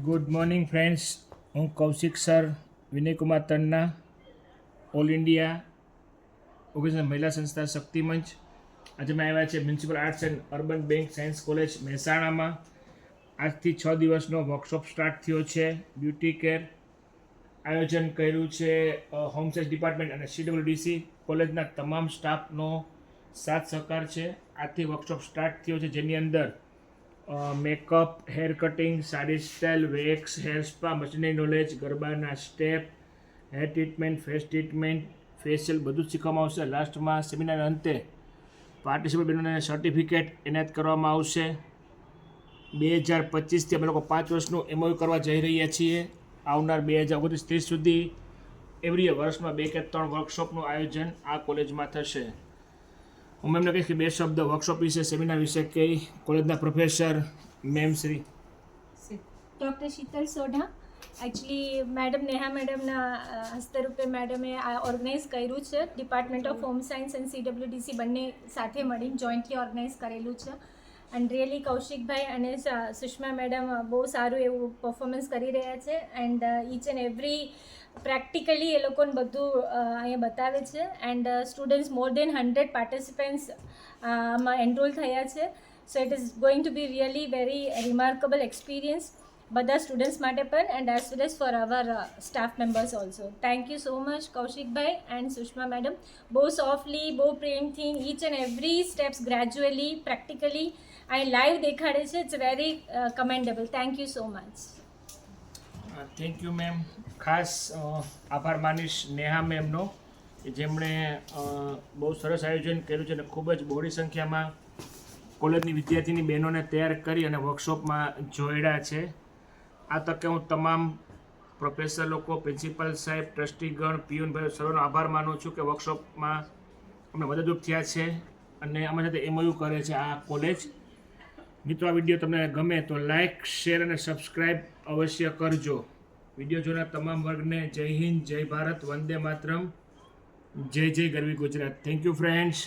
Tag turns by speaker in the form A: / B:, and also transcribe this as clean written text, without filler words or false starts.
A: Good morning friends, હું Kaushik sir Vinaykumar Tanna, all India organisation Mahila Sanstha Shaktimanch. આજે અમે આવ્યા છે municipal arts and urban bank science college મહેસાણામાં. આજથી 6 દિવસનો વર્કશોપ સ્ટાર્ટ થયો છે. બ્યુટી કેર આયોજન કર્યું છે હોમ સાયન્સ ડિપાર્ટમેન્ટ અને CWDC કોલેજના તમામ સ્ટાફનો સાથ સહકાર છે. આજથી વર્કશોપ સ્ટાર્ટ થયો છે, જેની અંદર makeup, hair cutting, sari style, wax, hair spa, machinery knowledge, ગરબાના step, hair treatment, face treatment, facial બધું જ શીખવામાં આવશે. લાસ્ટમાં સેમિનારના અંતે પાર્ટિસિપન્ટ બહેનોને સર્ટિફિકેટ એનાયત કરવામાં આવશે. 2025થી અમે લોકો 5 વર્ષનું MOU કરવા જઈ રહ્યા છીએ. આવનાર 2029-30 સુધી એવરી વર્ષમાં 2 કે 3 વર્કશોપનું આયોજન આ કોલેજમાં થશે. હું એમને કહીશ કે 2 શબ્દ વર્કશોપ વિશે, સેમિનાર વિશે કહી કોલેજના professor ma'am Shri
B: doctor Shital Sodha. Actually madam Neha મેડમના હસ્તરૂપે મેડમે આ ઓર્ગેનાઇઝ કર્યું છે. Department of home science and CWDC બંને સાથે મળીને જોઈન્ટલી ઓર્ગેનાઇઝ કરેલું છે. એન્ડ રિયલી કૌશિકભાઈ અને સુષ્મા મેડમ બહુ સારું એવું પરફોર્મન્સ કરી રહ્યા છે. And each and every practically એ લોકોને બધું અહીંયા બતાવે છે. And students more than 100 participants આમાં એનરોલ થયા છે. So it is going to be really very remarkable experience બધા સ્ટુડન્ટ્સ માટે પણ, and as well as for our staff members also. Thank you so much Kaushikbhai and Sushma madam. બહુ softly, બહુ પ્રેમથી, each and every steps gradually, practically અહીં live દેખાડે છે. It's very commendable. Thank you so much.
A: Thank you ma'am. ખાસ આભાર માનીશ નેહા મેમનો કે જેમણે બહુ સરસ આયોજન કર્યું છે અને ખૂબ જ બહોળી સંખ્યામાં કોલેજની વિદ્યાર્થીની બહેનોને તૈયાર કરી અને વર્કશોપમાં જોડ્યા છે. આ તકે હું તમામ પ્રોફેસર લોકો, પ્રિન્સિપલ સાહેબ, ટ્રસ્ટીગણ, પિયુનભાઈ સર્વનો આભાર માનું છું કે વર્કશોપમાં અમને મદદરૂપ થયા છે અને અમારી સાથે MOU કરે છે આ કોલેજ. મિત્રો, આ વિડીયો તમને ગમે તો લાઇક, શેર અને સબસ્ક્રાઈબ અવશ્ય કરજો. વિડીયો જોનાર તમામ વર્ગને જય હિન્દ, જય ભારત, વંદે માતરમ, જય જય ગરવી ગુજરાત. Thank you friends.